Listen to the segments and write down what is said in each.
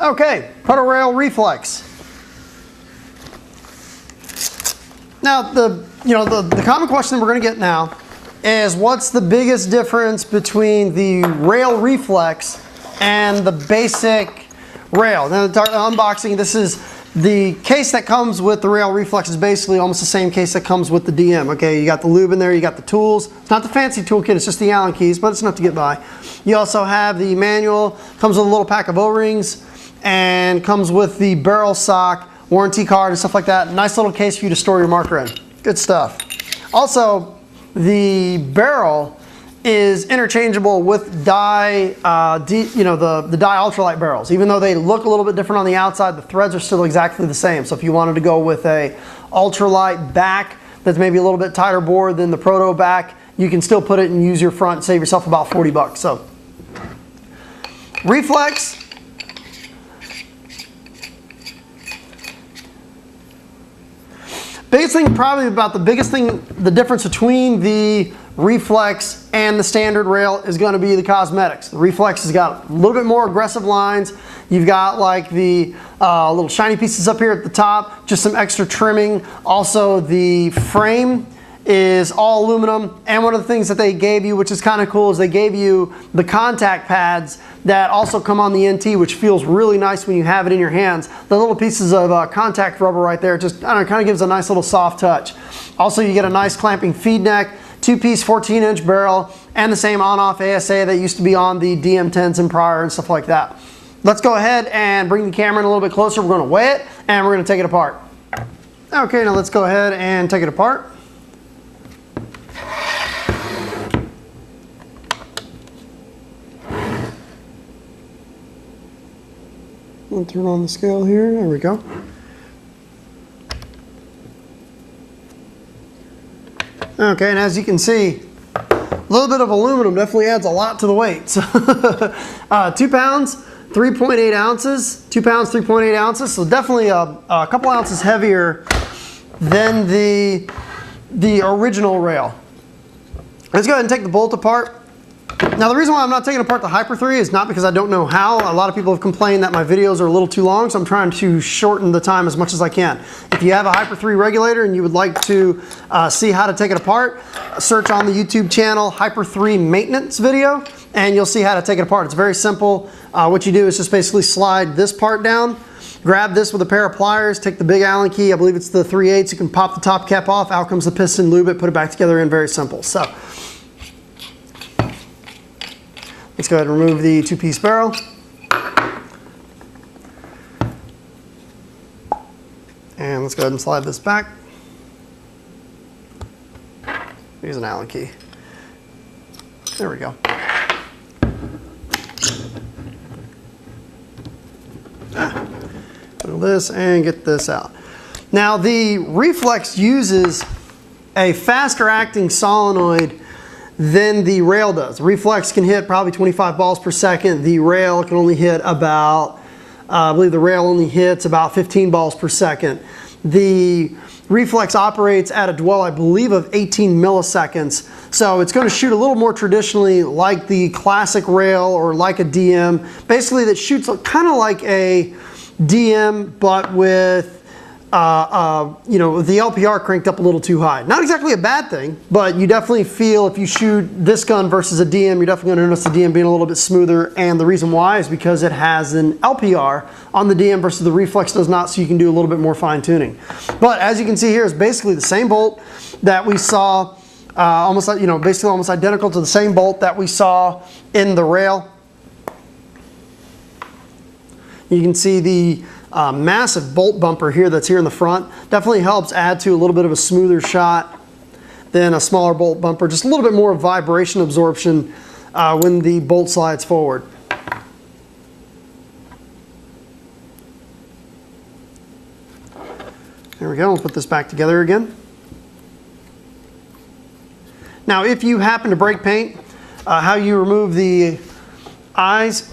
Okay, Proto Rail Reflex. Now, the common question we're going to get now is what's the biggest difference between the Rail Reflex and the basic rail? Now, the unboxing, this is the case that comes with the Rail Reflex is basically almost the same case that comes with the DM. Okay, you got the lube in there, you got the tools. It's not the fancy toolkit, it's just the Allen keys, but it's enough to get by. You also have the manual, comes with a little pack of O-rings, and comes with the barrel sock, warranty card, and stuff like that. Nice little case for you to store your marker in. Good stuff. Also, the barrel is interchangeable with dye, the dye ultralight barrels. Even though they look a little bit different on the outside, the threads are still exactly the same. So if you wanted to go with a ultralight back that's maybe a little bit tighter bore than the Proto back, you can still put it and use your front and save yourself about 40 bucks. So, Reflex. Biggest thing, probably about the biggest thing, the difference between the Reflex and the standard rail is going to be the cosmetics. The Reflex has got a little bit more aggressive lines. You've got like the little shiny pieces up here at the top, just some extra trimming. Also, the frame is all aluminum, and one of the things that they gave you, which is kind of cool, is they gave you the contact pads that also come on the NT, which feels really nice when you have it in your hands. The little pieces of contact rubber right there, just, I don't know, kind of gives a nice little soft touch. Also, you get a nice clamping feed neck, 2-piece 14-inch barrel, and the same on-off ASA that used to be on the DM10s and prior and stuff like that. Let's go ahead and bring the camera in a little bit closer. We're going to weigh it, and we're going to take it apart. Okay, now let's go ahead and take it apart. I'll turn on the scale here. There we go. Okay, and as you can see, a little bit of aluminum definitely adds a lot to the weight. So 2 pounds, 3.8 ounces. 2 pounds, 3.8 ounces. So definitely a couple ounces heavier than the original rail. Let's go ahead and take the bolt apart. Now, the reason why I'm not taking apart the Hyper 3 is not because I don't know how. A lot of people have complained that my videos are a little too long, so I'm trying to shorten the time as much as I can. If you have a Hyper 3 regulator and you would like to see how to take it apart, search on the YouTube channel Hyper 3 maintenance video, and you'll see how to take it apart. It's very simple. What you do is just basically slide this part down, grab this with a pair of pliers, take the big Allen key, I believe it's the 3/8, you can pop the top cap off, out comes the piston, lube it, put it back together, and very simple. So, let's go ahead and remove the 2-piece barrel. And let's go ahead and slide this back. Use an Allen key. There we go. Put this and get this out. Now, the Reflex uses a faster acting solenoid than the rail does. The Reflex can hit probably 25 balls per second. The rail can only hit about, I believe the rail only hits about 15 balls per second. The Reflex operates at a dwell, I believe, of 18 milliseconds. So it's going to shoot a little more traditionally like the classic rail or like a DM. Basically, that shoots kind of like a DM, but with the LPR cranked up a little too high. Not exactly a bad thing, but you definitely feel if you shoot this gun versus a DM, you're definitely going to notice the DM being a little bit smoother. And the reason why is because it has an LPR on the DM versus the Reflex does not, so you can do a little bit more fine tuning. But as you can see here, is basically the same bolt that we saw, basically almost identical to the same bolt that we saw in the rail. You can see the massive bolt bumper here that's here in the front. Definitely helps add to a little bit of a smoother shot than a smaller bolt bumper. Just a little bit more vibration absorption when the bolt slides forward. There we go. We'll put this back together again. Now, if you happen to break paint, how you remove the eyes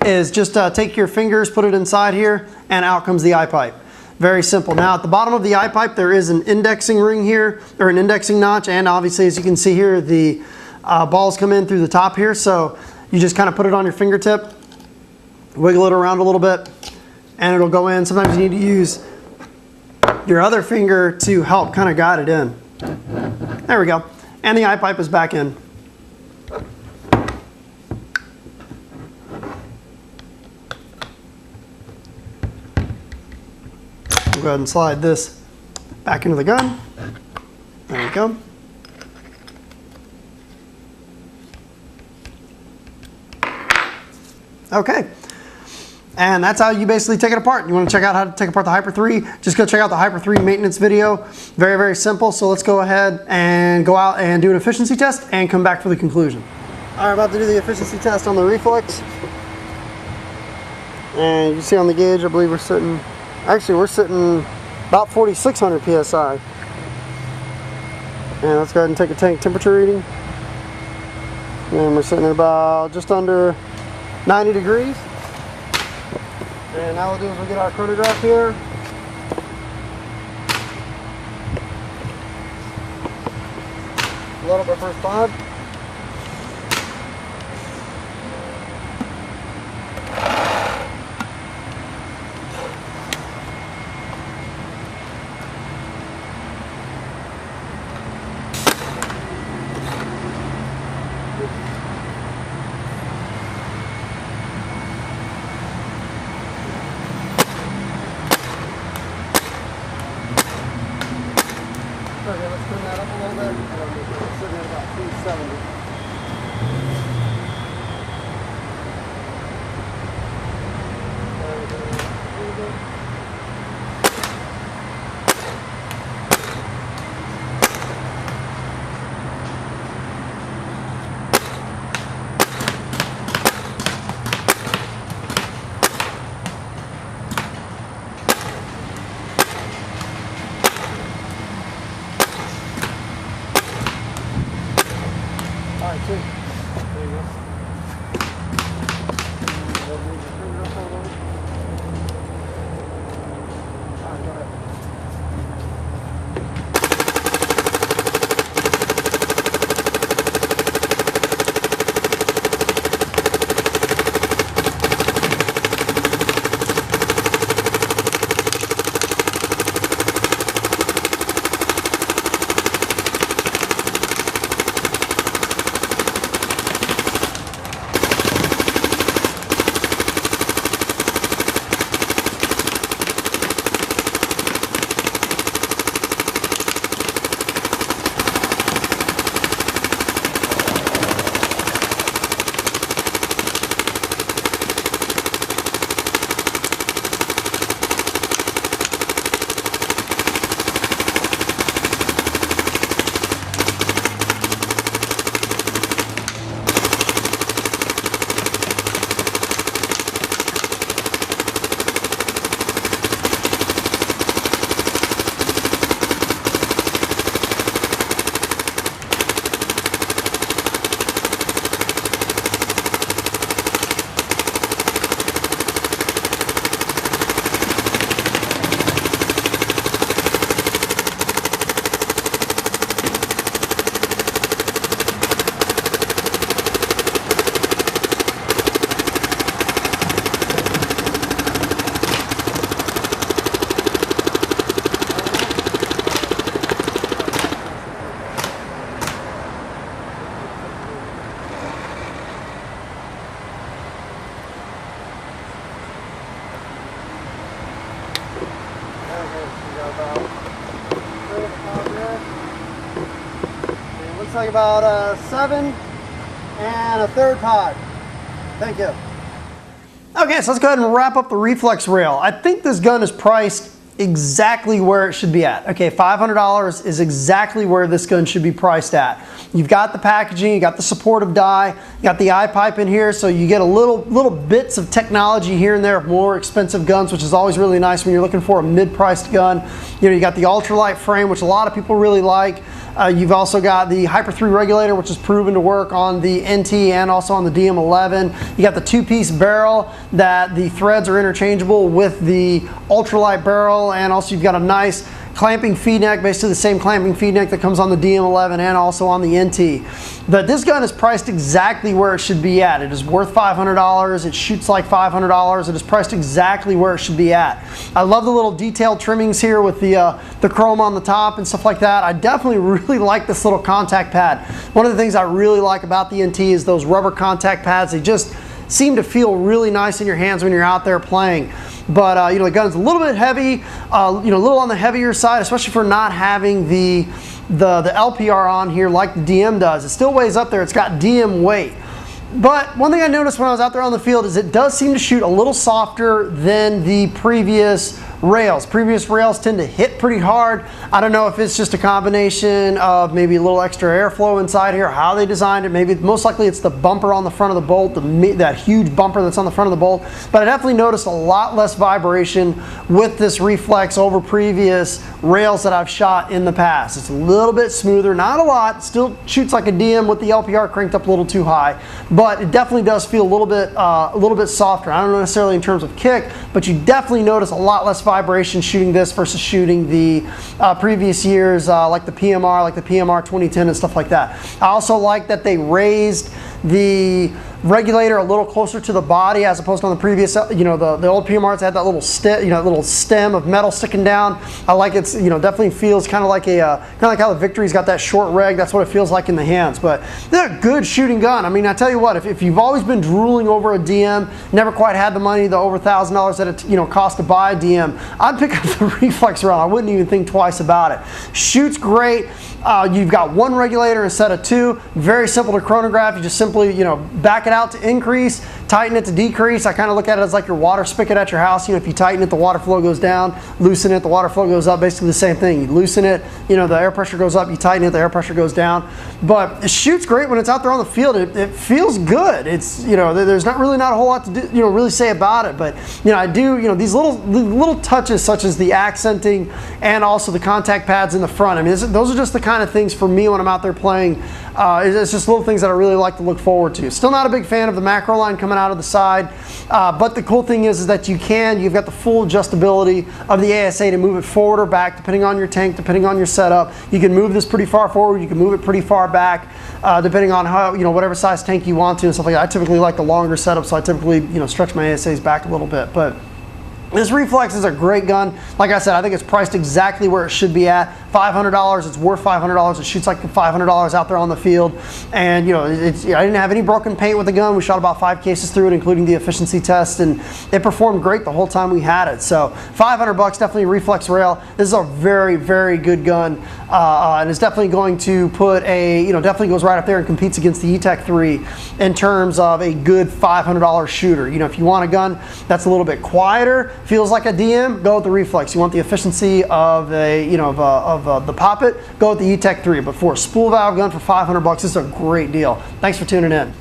is just take your fingers, put it inside here, and out comes the eye pipe. Very simple. Now at the bottom of the eye pipe there is an indexing ring here, or an indexing notch, and obviously as you can see here the balls come in through the top here, so you just kind of put it on your fingertip wiggle it around a little bit, and it'll go in. Sometimes you need to use your other finger to help kind of guide it in. There we go. And the eye pipe is back in. We'll go ahead and slide this back into the gun. There we go. Okay. And that's how you basically take it apart. You want to check out how to take apart the Hyper 3, just go check out the Hyper 3 maintenance video. Very, very simple. So let's go ahead and go out and do an efficiency test and come back for the conclusion. All right, I'm about to do the efficiency test on the Reflex. And you see on the gauge, I believe we're sitting about 4,600 PSI. And let's go ahead and take a tank temperature reading. And we're sitting at about just under 90 degrees. And now we'll do is we'll get our chronograph here. Load up our first pod. Okay, let's turn that up a little bit. We're sitting at about 270. All right, sweet. There you go. All right, go ahead. Looks like about 7 and a third pod. Thank you. Okay, so let's go ahead and wrap up the Reflex rail. I think this gun is priced exactly where it should be at. Okay, $500 is exactly where this gun should be priced at. You've got the packaging, you got the supportive die, you got the eye pipe in here, so you get a little bits of technology here and there of more expensive guns, which is always really nice when you're looking for a mid-priced gun. You know, you got the ultralight frame, which a lot of people really like. You've also got the Hyper 3 regulator, which is proven to work on the NT and also on the DM11. You got the two-piece barrel that the threads are interchangeable with the ultralight barrel, and also you've got a nice clamping feed neck, basically the same clamping feed neck that comes on the DM11 and also on the NT. But this gun is priced exactly where it should be at. It is worth $500. It shoots like $500. It is priced exactly where it should be at. I love the little detailed trimmings here with the chrome on the top and stuff like that. I definitely really like this little contact pad. One of the things I really like about the NT is those rubber contact pads. They just seem to feel really nice in your hands when you're out there playing. But the gun's a little bit heavy, a little on the heavier side, especially for not having the LPR on here like the DM does. It still weighs up there. It's got DM weight. But one thing I noticed when I was out there on the field is it does seem to shoot a little softer than the previous rails. Previous rails tend to hit pretty hard. I don't know if it's just a combination of maybe a little extra airflow inside here, how they designed it. Maybe most likely it's the bumper on the front of the bolt, that huge bumper that's on the front of the bolt. But I definitely noticed a lot less vibration with this Reflex over previous rails that I've shot in the past. It's a little bit smoother, not a lot. Still shoots like a DM with the LPR cranked up a little too high, but it definitely does feel a little bit softer. I don't know necessarily in terms of kick, but you definitely notice a lot less vibration shooting this versus shooting the previous years like the PMR 2010 and stuff like that. I also like that they raised the regulator a little closer to the body as opposed to on the previous, the old PMRs had that little little stem of metal sticking down. I like it's, definitely feels kind of like how the Victory's got that short reg. That's what it feels like in the hands. But they're a good shooting gun. I mean, I tell you what, if you've always been drooling over a DM, never quite had the money, the over $1,000 that it cost to buy a DM, I'd pick up the Reflex round. I wouldn't even think twice about it. Shoots great. You've got one regulator instead of two. Very simple to chronograph. You just simply, back it out to increase, tighten it to decrease. I kind of look at it as like your water spigot at your house. If you tighten it, the water flow goes down. Loosen it, the water flow goes up. Basically the same thing. You loosen it, the air pressure goes up. You tighten it, the air pressure goes down. But it shoots great when it's out there on the field. It feels good. It's, there's not a whole lot to do, really say about it. But, I do, these little touches such as the accenting and also the contact pads in the front. I mean, those are just the kind of things for me when I'm out there playing. It's just little things that I really like to look forward to. Still not a big fan of the macro line coming out of the side, but the cool thing is that you've got the full adjustability of the ASA to move it forward or back depending on your tank, depending on your setup. You can move this pretty far forward, you can move it pretty far back, depending on how, whatever size tank you want to and stuff like that. I typically like the longer setup, so I typically, stretch my ASAs back a little bit. But this Reflex is a great gun. Like I said, I think it's priced exactly where it should be at. $500, it's worth $500. It shoots like $500 out there on the field. And I didn't have any broken paint with the gun. We shot about 5 cases through it, including the efficiency test, and it performed great the whole time we had it. So $500, definitely Reflex rail. This is a very, very good gun, and it's definitely going to put definitely goes right up there and competes against the E-Tech 3 in terms of a good $500 shooter. If you want a gun that's a little bit quieter, feels like a DM, go with the Reflex. You want the efficiency of the Poppet, go with the E-Tech 3. But for a spool valve gun for $500, this is a great deal. Thanks for tuning in.